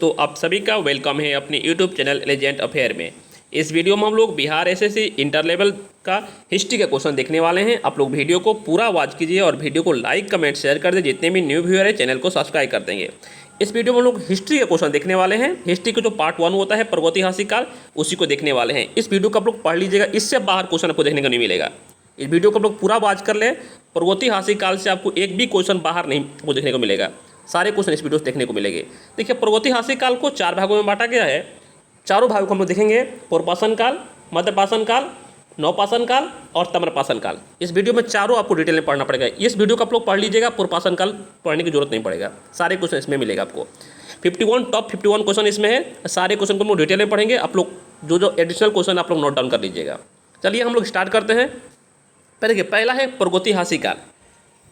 दोस्तों, आप सभी का वेलकम है अपने यूट्यूब चैनल लेजेंड अफेयर में। इस वीडियो में हम लोग बिहार एसएससी इंटर लेवल का हिस्ट्री का क्वेश्चन देखने वाले हैं। आप लोग वीडियो को पूरा वॉच कीजिए और वीडियो को लाइक कमेंट शेयर कर दें। जितने भी न्यू व्यूअर है चैनल को सब्सक्राइब कर देंगे। इस वीडियो में हम लोग हिस्ट्री का क्वेश्चन देखने वाले हैं। हिस्ट्री का जो पार्ट 1 होता है प्रागैतिहासिक काल, उसी को देखने वाले हैं। इस वीडियो को आप लोग पढ़ लीजिएगा, इससे बाहर क्वेश्चन आपको देखने को नहीं मिलेगा। इस वीडियो को आप लोग पूरा वॉच कर ले। प्रागैतिहासिक काल से आपको एक भी क्वेश्चन बाहर नहीं आपको देखने को मिलेगा। सारे क्वेश्चन इस वीडियो से देखने को मिलेंगे। देखिए, प्रागैतिहासिक काल को 4 भागों में बांटा गया है। चारों भागों को हम लोग देखेंगे। पूर्वपाषाण काल, मध्यपाषाण काल, नवपाषाण काल और ताम्रपाषाण काल। इस वीडियो में चारों आपको डिटेल में पढ़ना पड़ेगा। इस वीडियो को आप लोग पढ़ लीजिएगा, पूर्वपाषाण काल पढ़ने की जरूरत नहीं पड़ेगा। सारे क्वेश्चन इसमें मिलेगा आपको। 51 टॉप 51 क्वेश्चन इसमें है। सारे क्वेश्चन को हम लोग डिटेल में पढ़ेंगे। आप लोग जो एडिशनल क्वेश्चन आप लोग नोट डाउन कर लीजिएगा। चलिए हम लोग स्टार्ट करते हैं। पहले देखिए, पहला है प्रागैतिहासिक काल।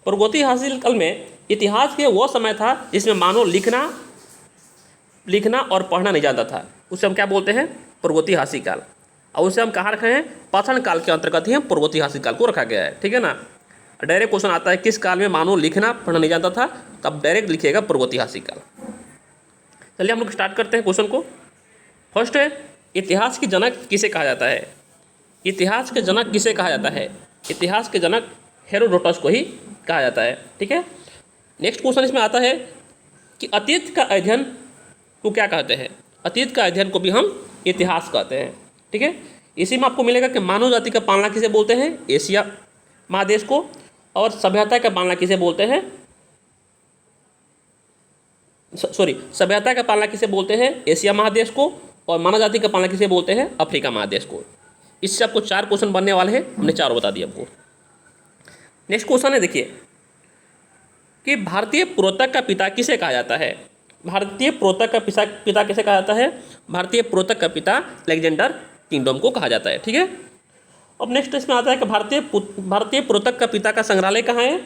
प्रागैतिहासिक काल में इतिहास के वो समय था जिसमें मानव लिखना और पढ़ना नहीं जानता था। उसे हम क्या बोलते हैं? प्रागैतिहासिक काल। और उसे हम कहाँ रखे हैं? पाषाण काल के अंतर्गत ही हम प्रागैतिहासिक काल को रखा गया है। ठीक है ना। डायरेक्ट क्वेश्चन आता है किस काल में मानव लिखना पढ़ना नहीं जानता था, तब डायरेक्ट लिखिएगा प्रागैतिहासिक काल। चलिए हम लोग स्टार्ट करते हैं क्वेश्चन को। फर्स्ट है, इतिहास के जनक किसे कहा जाता है? इतिहास के जनक किसे कहा जाता है? इतिहास के जनक हेरोडोटस को ही कहा जाता है। ठीक है। नेक्स्ट क्वेश्चन इसमें आता है कि अतीत का अध्ययन को क्या कहते हैं? अतीत का अध्ययन को भी हम इतिहास कहते हैं। ठीक है। इसी में आपको मिलेगा कि मानव जाति का पालना किसे बोलते हैं? एशिया महादेश को। और सभ्यता का पालना किसे बोलते हैं? सभ्यता का पालना किसे बोलते हैं? एशिया महादेश को। और मानव जाति का पालना किसे बोलते हैं? अफ्रीका महादेश को। इससे आपको 4 क्वेश्चन बनने वाले हैं। हमने 4 बता दिए आपको। नेक्स्ट क्वेश्चन है, देखिए कि भारतीय पुरातत्व का पिता किसे कहा जाता है? भारतीय पुरातत्व का पिता किसे कहा जाता है? भारतीय पुरातत्व का पिता अलेक्जेंडर किंगडम को कहा जाता है। ठीक है। अब नेक्स्ट इसमें आता है कि भारतीय पुरातत्व का पिता का संग्रहालय कहाँ है?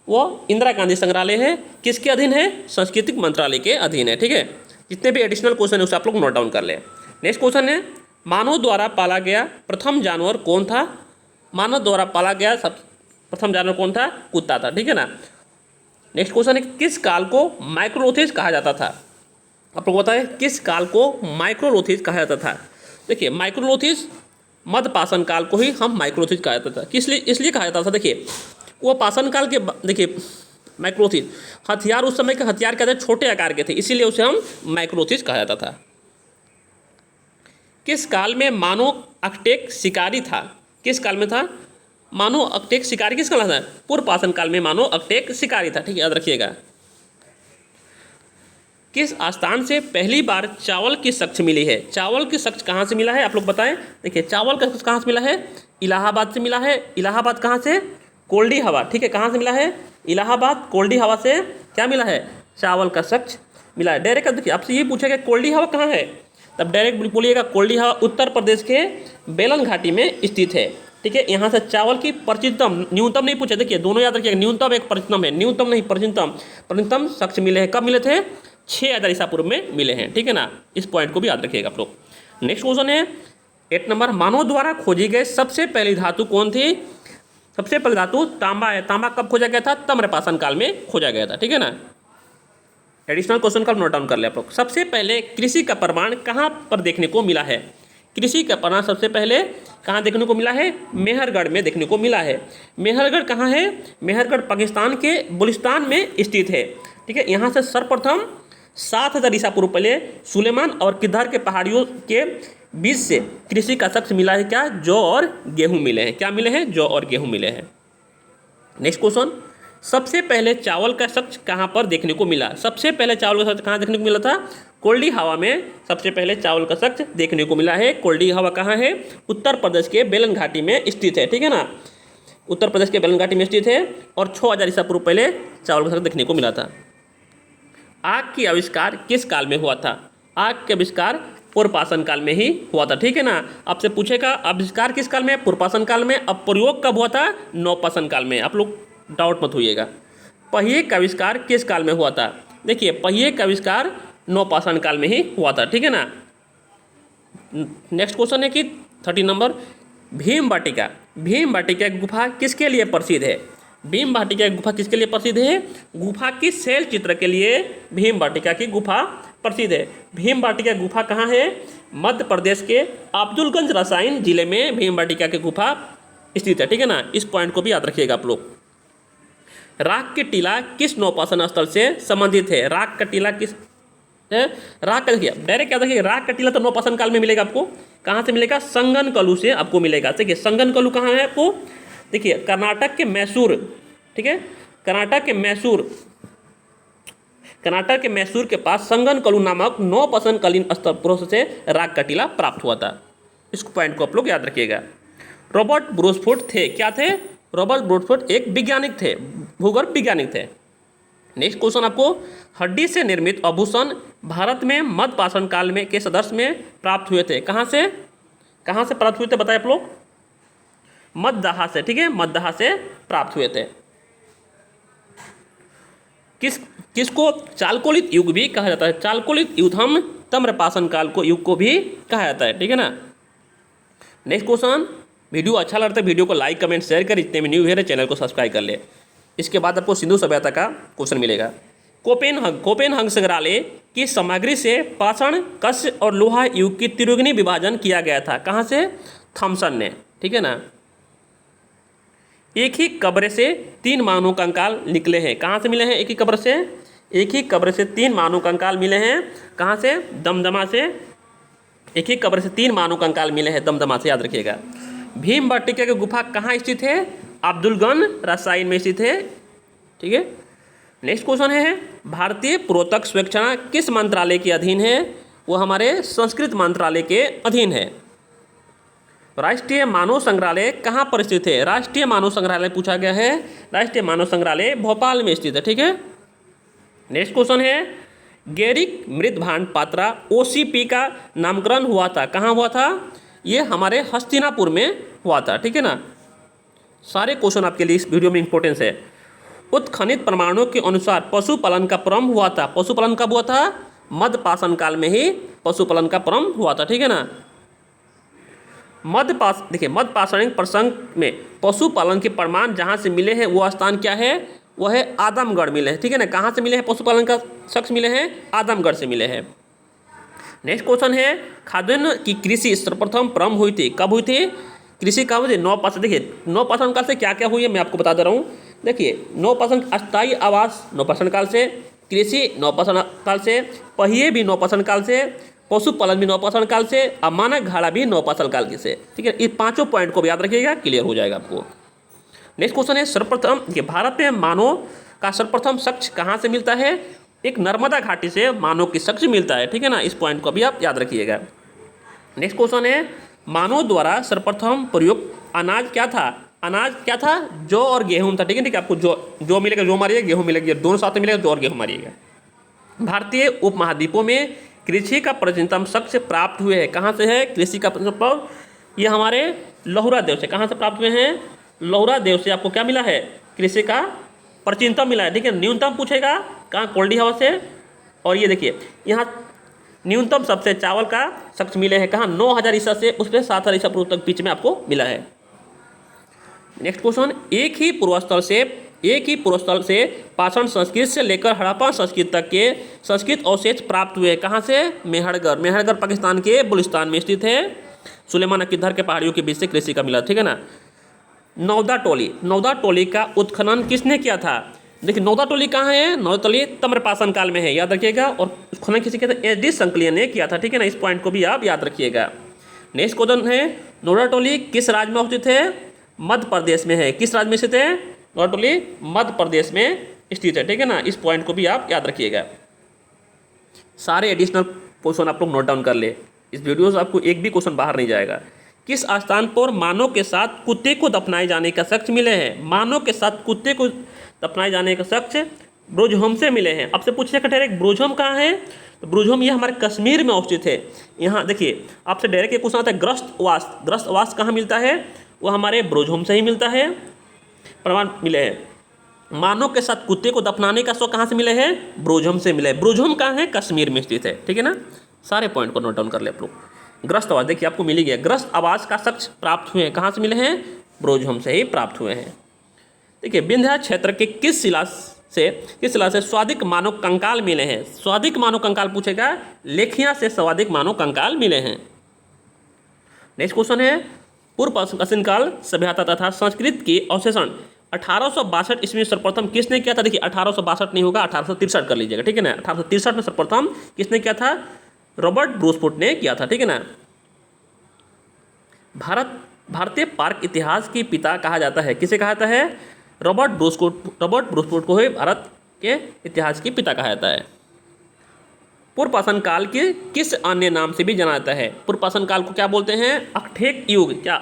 वो इंदिरा गांधी संग्रहालय है। किसके अधीन है? सांस्कृतिक मंत्रालय के अधीन है। ठीक है। जितने भी एडिशनल क्वेश्चन है उसे आप लोग नोट डाउन कर लें। नेक्स्ट क्वेश्चन है, मानव द्वारा पाला गया प्रथम जानवर कौन था? मानव द्वारा पाला गया प्रथम जानवर कौन था? कुत्ता था। ठीक है ना। नेक्स्ट क्वेश्चन है, किस काल को माइक्रोलिथिक कहा जाता था? आप लोग बताएं, किस काल को माइक्रोलिथिक कहा जाता था? देखिए, माइक्रोलिथिक मध्यपाषाण काल को ही हम माइक्रोलिथिक कहा जाता था। इसलिए कहा जाता था, देखिए वो पाषाण काल के देखिए माइक्रोलिथिक हथियार, उस समय के हथियार क्या थे? छोटे आकार के थे, इसीलिए उसे हम माइक्रोलिथिक कहा जाता था। किस काल में मानव अकटेक शिकारी था? किस काल में था मानव अकटेक शिकारी? किस काल में था? पूर्वपाषाण काल में मानव अकटेक शिकारी था। ठीक है, याद रखिएगा। किस स्थान से पहली बार चावल की शख्स मिली है? चावल की शख्स कहाँ से मिला है? आप लोग बताएं। देखिए, चावल का शख्स कहाँ से मिला है? इलाहाबाद से मिला है। इलाहाबाद कहाँ से? कोल्डी हवा। ठीक है, कहाँ से मिला है? इलाहाबाद कोल्डी हवा से क्या मिला है? चावल का शख्स मिला है। डायरेक्ट देखिए, आपसे ये पूछेगा कोल्डी हवा कहाँ है, तब डायरेक्ट बोलिएगा कोल्डी हवा उत्तर प्रदेश के बेलन घाटी में स्थित है। ठीक है। यहाँ से चावल की प्राचीनतम, न्यूनतम नहीं पूछे। देखिए, दोनों याद रखिएगा, न्यूनतम एक प्राचीनतम है। न्यूनतम नहीं, प्राचीनतम शख्स मिले हैं। कब मिले थे? 6000 ईसा पूर्व में मिले हैं। ठीक है ना। इस पॉइंट को भी याद रखिएगा आप लोग। नेक्स्ट क्वेश्चन है 8 नंबर, मानव द्वारा खोजी गई सबसे पहली धातु कौन थी? सबसे पहली धातु तांबा है। तांबा कब खोजा गया था? ताम्रपाषाण काल में खोजा गया था। ठीक है ना। एडिशनल क्वेश्चन का नोट डाउन कर ले आप लोग। सबसे पहले कृषि का प्रमाण कहाँ पर देखने को मिला है? कृषि का प्रमाण सबसे पहले कहाँ देखने को मिला है? मेहरगढ़ में देखने को मिला है। मेहरगढ़ कहाँ है? मेहरगढ़ पाकिस्तान के बलूचिस्तान में स्थित है। ठीक है। यहाँ से सर्वप्रथम 7000 ईसा पूर्व पहले सुलेमान और किद्धार के पहाड़ियों के बीच से कृषि का शख्स मिला है। क्या? जौ और गेहूँ मिले हैं। क्या मिले हैं? जौ और गेहूँ मिले हैं। नेक्स्ट क्वेश्चन, सबसे पहले चावल का शख्स कहाँ पर देखने को मिला? सबसे पहले चावल का शख्स कहाँ देखने को मिला था? कोल्डी हवा में सबसे पहले चावल का शख्स देखने को मिला है। कोल्डी हवा कहाँ है? उत्तर प्रदेश के बेलन घाटी में स्थित है। ठीक है ना। उत्तर प्रदेश के बेलन घाटी में स्थित है। और 6000 ईसा पूर्व पहले चावल का शख्स देखने को मिला था। आग की आविष्कार किस काल में हुआ था? आग के आविष्कार पूर्वपाषाण काल में ही हुआ था। ठीक है ना। आपसे पूछेगा आविष्कार किस काल में? पूर्वपाषाण काल में। अब प्रयोग कब हुआ था? नवपाषाण काल में। आप लोग डाउट मत होइएगा। पहिए का आविष्कार किस काल में हुआ था? देखिए, पहिए का आविष्कार नवपाषाण काल में ही हुआ था। ठीक है ना। नेक्स्ट क्वेश्चन है कि 30 नंबर, भीमबाटिका। भीमबाटिका गुफा किसके लिए प्रसिद्ध है? भीमबाटिका गुफा किसके लिए प्रसिद्ध है? गुफा की शैल चित्र के लिए भीमबाटिका की गुफा प्रसिद्ध है। भीम बाटिका गुफा कहाँ है? मध्य प्रदेश के अब्दुलगंज रसायन जिले में भीम बाटिका की गुफा स्थित है, ठीक है ना। इस पॉइंट को भी याद रखिएगा आप लोग। राख के टीला किस नौपाषाण स्थल से संबंधित है? राख का टीला किस है? राख का देखिए डायरेक्ट याद रखिए, राख का टीला तो नौपाषाण काल में मिलेगा आपको। कहाँ से मिलेगा? संगनकलू से आपको मिलेगा। देखिए संगनकलू कहाँ है आपको? देखिए कर्नाटक के मैसूर, ठीक है, कर्नाटक के मैसूर के पास संगनकलू नामक नौपाषाण कालीन स्थल पुरुष से राख का टीला प्राप्त हुआ था। इस पॉइंट को आप लोग याद रखिएगा। रॉबर्ट ब्रूसफोर्ड थे, क्या थे? रॉबर्ट ब्रूसफोर्ड एक वैज्ञानिक थे, भूगर्भ वैज्ञानिक थे। नेक्स्ट क्वेश्चन आपको, हड्डी से निर्मित आभूषण भारत में मध्य पाषाण काल में के सदस्य में प्राप्त हुए थे। कहाँ से प्राप्त हुए थे बताए आप लोग? मध्य से, ठीक है, मध्य से प्राप्त हुए थे। किसको चालकोलित युग भी कहा जाता है? चालकोलित युग हम ताम्रपाषाण काल को युग को भी कहा जाता है, ठीक है ना। नेक्स्ट क्वेश्चन, वीडियो अच्छा लगता है वीडियो को लाइक कमेंट शेयर कर, इतने में न्यू है चैनल को सब्सक्राइब कर ले। इसके बाद आपको सिंधु सभ्यता का क्वेश्चन मिलेगा। कोपेनहग संग्रहालय की सामग्री से पाषाण, कस्य और लोहा युग की त्रिगुणी विभाजन किया गया था। कहाँ से? थॉमसन ने, ठीक है ना। एक ही कब्र से 3 मानव कंकाल निकले हैं। कहाँ से मिले हैं? एक ही कब्र से 3 मानव कंकाल मिले हैं। कहाँ से? दमदमा से। एक ही कब्र से 3 मानव कंकाल मिले हैं दमदमा से, याद रखिएगा। भीम बाटिका की गुफा कहाँ स्थित है? अब्दुलगंज रसायन में स्थित है, ठीक है। नेक्स्ट क्वेश्चन है, भारतीय पुरातत्व सर्वेक्षण किस मंत्रालय के अधीन है? वो हमारे संस्कृत मंत्रालय के अधीन है। राष्ट्रीय मानव संग्रहालय कहाँ पर स्थित है? राष्ट्रीय मानव संग्रहालय पूछा गया है। राष्ट्रीय मानव संग्रहालय भोपाल में स्थित है, ठीक है। नेक्स्ट क्वेश्चन है, गेरिक मृदभान पात्रा OCP का नामकरण हुआ था। कहाँ हुआ था? ये हमारे हस्तिनापुर में हुआ था, ठीक है ना। सारे क्वेश्चन आपके लिए इस वीडियो में इंपॉर्टेंस है। उत्खनित प्रमाणों के अनुसार पशुपालन का प्रारंभ हुआ था। पशुपालन कब हुआ था? मध्य पाषाण काल में ही पशुपालन का प्रारंभ हुआ था, ठीक है ना। मध्य पाषाणिक प्रसंग में पशुपालन के प्रमाण जहाँ से मिले हैं वो स्थान क्या है? वह है आदमगढ़ मिले हैं, ठीक है ना। कहाँ से मिले हैं पशुपालन का शख्स मिले हैं? आदमगढ़ से मिले हैं। नेक्स्ट क्वेश्चन है, खाद्यान्न की कृषि सर्वप्रथम प्रारंभ हुई थी। कब हुई थी कृषि? कब हुई थी? नौपाषाण। देखिए नौपाषाण काल से क्या क्या हुई है मैं आपको बता दे रहा हूँ। देखिए नौपाषाण अस्थायी आवास नौपाषाण काल से, कृषि नौपाषाण काल से, पहिए भी नौपाषाण काल से, पशुपालन भी नौपाषाण काल से, और मानक घाड़ा भी नौपाषाण काल के से, ठीक है। ये 5 पॉइंट को भी याद रखिएगा, क्लियर हो जाएगा आपको। नेक्स्ट क्वेश्चन है, सर्वप्रथम ये भारत में मानव का सर्वप्रथम शख्स कहाँ से मिलता है? एक नर्मदा घाटी से मानव की शख्स मिलता है, ठीक है ना। इस पॉइंट को भी आप याद रखिएगा। नेक्स्ट क्वेश्चन है, मानव द्वारा सर्वप्रथम प्रयुक्त अनाज क्या था? अनाज क्या था? जौ और गेहूं था, ठीक है। ठीक है, आपको जो मिलेगा जौ मारिएगा, गेहूं मिलेगा, दोनों साथ में मिलेगा, जौ और गेहूं मारिएगा। भारतीय उपमहाद्वीपों में कृषि का प्राचीनतम शख्स प्राप्त हुए हैं। कहाँ से है कृषि का प्राचीनतम? ये हमारे लहुरा देव से। कहाँ से प्राप्त हुए हैं? लहुरा देव से आपको क्या मिला है? कृषि का प्राचीनतम मिला है, ठीक है। न्यूनतम पूछेगा कहाँ? कोल्डी हवा से। और ये देखिए यहाँ न्यूनतम सबसे चावल का शख्स मिले हैं कहाँ? 9000 ईसा से उस पर 7000 ईसा पूर्व तक बीच में आपको मिला है। नेक्स्ट क्वेश्चन, एक ही पूर्वस्थल से पाषाण संस्कृत से लेकर हड़प्पा संस्कृत तक के संस्कृत अवशेष प्राप्त हुए। कहाँ से? मेहरगढ़ पाकिस्तान के बलूचिस्तान में स्थित है। सुलेमान अकीदर के पहाड़ियों के बीच से कृषि का मिला, ठीक है ना। नौदा टोली का उत्खनन किसने किया था? देखिए नौदा टोली कहाँ है? नौदा टोली ताम्रपाषाण काल में है, याद रखिएगा। और उत्खनन किसी के SD संकलियन ने किया था, ठीक है ना। इस पॉइंट को भी आप याद रखिएगा। नेक्स्ट क्वेश्चन है, नौदा टोली किस राज्य में स्थित है? मध्य प्रदेश में है। किस राज्य में स्थित है? नौदा टोली मध्य प्रदेश में स्थित है, ठीक है ना। इस पॉइंट को भी आप याद रखिएगा। सारे एडिशनल क्वेश्चन आप लोग नोट डाउन कर ले, इस वीडियो से आपको एक भी क्वेश्चन बाहर नहीं जाएगा। किस स्थान पर मानव के साथ कुत्ते को दफनाए जाने का शख्स मिले हैं? मानव के साथ कुत्ते को दफनाए जाने का शख्स ब्रोजहोम से मिले हैं। आपसे पूछने का डायरेक्ट ब्रोजहोम कहाँ है? तो ब्रोजहोम ये हमारे कश्मीर में अवस्थित है। यहाँ देखिए आपसे डायरेक्ट ये क्वेश्चन आता है, ग्रस्त आवास कहाँ मिलता है? वो हमारे ब्रोजहोम से ही मिलता है, प्रमाण मिले हैं। मानव के साथ कुत्ते को दफनाने का शौक कहाँ से मिले हैं? ब्रोजहोम से मिले। ब्रोजहोम कहाँ है? कश्मीर में स्थित है, ठीक है ना। सारे पॉइंट को नोट डाउन कर ले आप लोग। ग्रस्त आवास देखिए आपको मिल गया। ग्रस्त आवास का शख्स प्राप्त हुए हैं कहाँ से मिले हैं? ब्रोजहोम से ही प्राप्त हुए हैं। देखिए विंध्या क्षेत्र के किस शिला से किस शिला से स्वादिक मानव कंकाल मिले हैं? स्वादिक मानव कंकाल पूछेगा, लेखिया से स्वादिक मानव कंकाल मिले हैं। नेक्स्ट क्वेश्चन है, पूर्व प्राचीन काल सभ्यता तथा संस्कृत के अवशेषण 1862 ईस्वी में सर्वप्रथम किसने किया था? देखिए 1862 नहीं होगा, 1863 कर लीजिएगा, ठीक है ना। 1863 में सर्वप्रथम किसने किया था? रॉबर्ट ब्रूसफुट ने किया था, ठीक है ना। भारतीय पार्क इतिहास के पिता कहा जाता है, किसे कहा जाता है? रॉबर्ट ब्रूसफुट को ही भारत के इतिहास के पिता कहा जाता है। पूर्व पाषाण काल के किस अन्य नाम से भी जाना जाता है? पूर्व पाषाण काल को क्या बोलते हैं? अखेट युग। क्या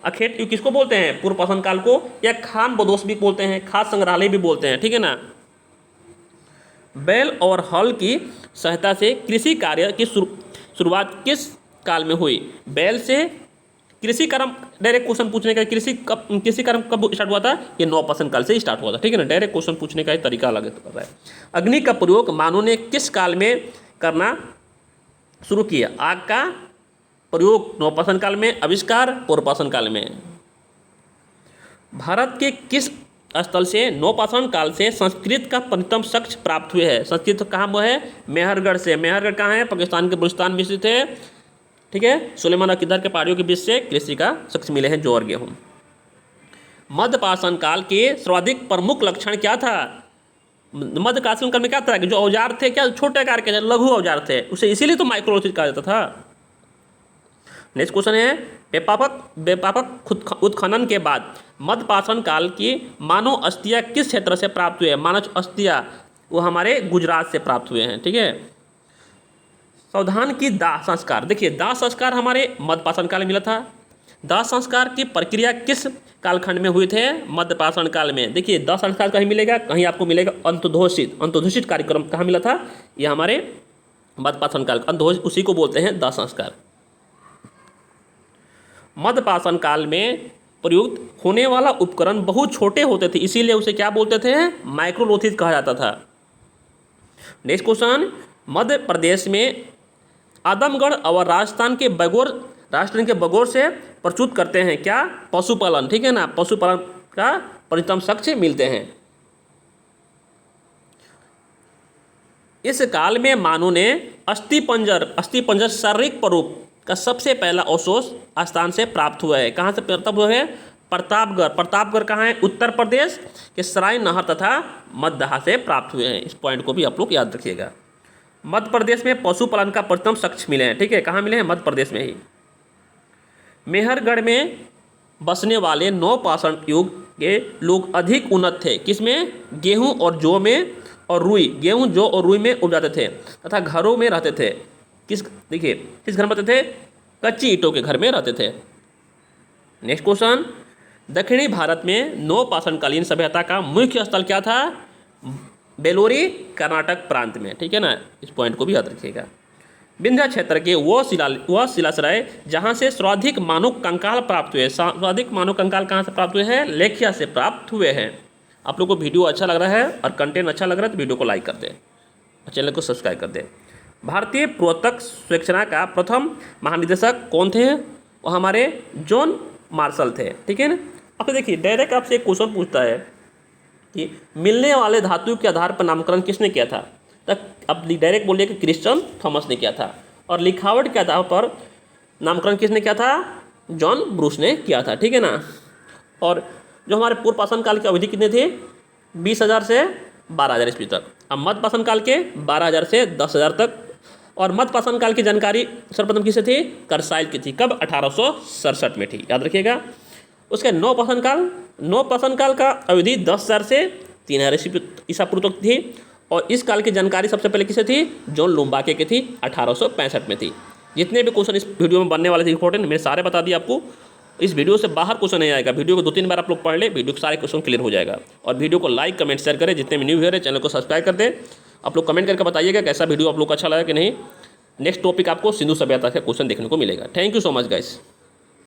अखेट युग किसको बोलते हैं? पूर्व पाषाण काल को, या खान बदोश भी बोलते हैं, खाद संग्रहालय भी बोलते हैं, ठीक है ना। बैल और हल की सहायता से कृषि कार्य की शुरुआत किस काल में हुई? बैल से कृषि कर्म, डायरेक्ट क्वेश्चन पूछने का, कृषि कर्म कब स्टार्ट हुआ था? ये नवपाषाण काल से स्टार्ट हुआ था, ठीक है ना। डायरेक्ट क्वेश्चन पूछने का तरीका अलग कर रहा है। अग्नि का प्रयोग मानव ने किस काल में करना शुरू किया? आग का प्रयोग नवपाषाण काल में, आविष्कार पूर्वपाषाण काल में। भारत के किस स्थल से नवपाषाण काल से संस्कृत का प्रथम साक्ष्य प्राप्त हुए हैं? संस्कृत कहाँ हुआ है? मेहरगढ़ से। मेहरगढ़ कहाँ है? पाकिस्तान के बलूचिस्तान में स्थित है, ठीक है। सुलेमान अकीदर के पहाड़ियों के बीच से कृषि का साक्ष्य मिले हैं, जौ और गेहूँ। मध्यपाषाण काल के सर्वाधिक प्रमुख लक्षण क्या था? मध्यपाषाण काल में क्या था कि जो औजार थे क्या छोटे आकार के लघु औजार थे, उसे इसीलिए तो माइक्रोलिथिक कहा जाता था। नेक्स्ट क्वेश्चन है, व्यापक उत्खनन के बाद मध्यपाषाण काल की मानव अस्थियां किस क्षेत्र से प्राप्त हुए हैं? मानव अस्थियां वो हमारे गुजरात से प्राप्त हुए हैं, ठीक है। सावधान की दाह संस्कार, देखिए दाह संस्कार हमारे मध्यपाषाण काल में मिला था। दाह संस्कार की प्रक्रिया किस कालखंड में हुए थे? मध्यपाषाण काल में। देखिए दाह संस्कार कहीं मिलेगा, कहीं आपको मिलेगा अंतोधोषित कार्यक्रम कहाँ मिला था? ये हमारे मध्यपाषाण काल, अंतोधोषित उसी को बोलते हैं दाह संस्कार। मध्यपाषाण काल में प्रयुक्त होने वाला उपकरण बहुत छोटे होते थे, इसीलिए उसे क्या बोलते थे? माइक्रोलोथिस कहा जाता था। नेक्स्ट क्वेश्चन, मध्य प्रदेश में आदमगढ़ और राजस्थान के बगौर से प्रस्तुत करते हैं क्या? पशुपालन, ठीक है ना। पशुपालन का प्रथम साक्ष्य मिलते हैं। इस काल में मानव ने अस्थिपंजर शारीरिक स्वरूप का सबसे पहला अवशेष स्थान से प्राप्त हुआ है। कहाँ से प्राप्त हुआ है? प्रतापगढ़ कहाँ है? उत्तर प्रदेश के सराय नहर तथा मध्य से प्राप्त हुए हैं। इस पॉइंट को भी आप लोग याद रखिएगा। मध्य प्रदेश में पशुपालन का प्रथम साक्ष्य मिले हैं, ठीक है। कहाँ मिले हैं? मध्य प्रदेश में ही। मेहरगढ़ में बसने वाले नवपाषाण युग के लोग अधिक उन्नत थे, किसमें? गेहूं और जौ में और रुई, गेहूं जौ और रुई में उपजाते थे तथा घरों में रहते थे। किस घर में रहते थे? कच्ची ईंटों के घर में रहते थे। नेक्स्ट क्वेश्चन, दक्षिणी भारत में नवपाषाणकालीन सभ्यता का मुख्य स्थल क्या था? बेलोरी, कर्नाटक प्रांत में, ठीक है ना। इस पॉइंट को भी याद रखिएगा। विंध्य क्षेत्र के वह शिलाश्रय जहाँ से सर्वाधिक मानव कंकाल प्राप्त हुए। सर्वाधिक मानव कंकाल कहाँ से प्राप्त हुए हैं? लेखिया से प्राप्त हुए हैं। आप लोग को वीडियो अच्छा लग रहा है और कंटेंट अच्छा लग रहा है तो वीडियो को लाइक कर दें और चैनल को सब्सक्राइब कर दें। भारतीय पुरातत्व सर्वेक्षण का प्रथम महानिदेशक कौन थे? वो हमारे जॉन मार्शल थे, ठीक है ना। अब देखिए डायरेक्ट आपसे एक क्वेश्चन पूछता है कि मिलने वाले धातु के आधार पर नामकरण किसने किया था? तक अब डायरेक्ट बोलिए कि क्रिश्चियन थॉमस ने किया था। और लिखावट के आधार पर नामकरण किसने किया था? जॉन ब्रूस ने किया था, ठीक है ना। और जो हमारे पूर्व पाषाण काल की अवधि कितने थे? 20,000 से 12,000 ईस्वी तक। अब मध्य पाषाण काल के 12,000 से 10,000 तक। और मध्य पाषाण काल की जानकारी सर्वप्रथम किसे थी? कर्साइल की थी। कब? 1867 में थी, याद रखिएगा। उसके नवपाषाण काल का अवधि 10,000 से 3,000 ईसा पूर्व तक थी। और इस काल की जानकारी सबसे पहले किसे थी? जॉन लुम्बाके की थी, 1865 में थी। जितने भी क्वेश्चन इस वीडियो में बनने वाले थे इंपॉर्टेंट, मैंने सारे बता दिए आपको। इस वीडियो से बाहर क्वेश्चन नहीं आएगा। वीडियो को 2-3 बार आप लोग पढ़ ले, वीडियो के सारे क्वेश्चन क्लियर हो जाएगा। और वीडियो को लाइक कमेंट शेयर करें। जितने भी न्यू व्यूअर है चैनल को सब्सक्राइब कर दें। आप लोग कमेंट करके बताइएगा कैसा वीडियो आप लोग को अच्छा लगा कि नहीं। नेक्स्ट टॉपिक आपको सिंधु सभ्यता का क्वेश्चन देखने को मिलेगा। Thank you so much guys.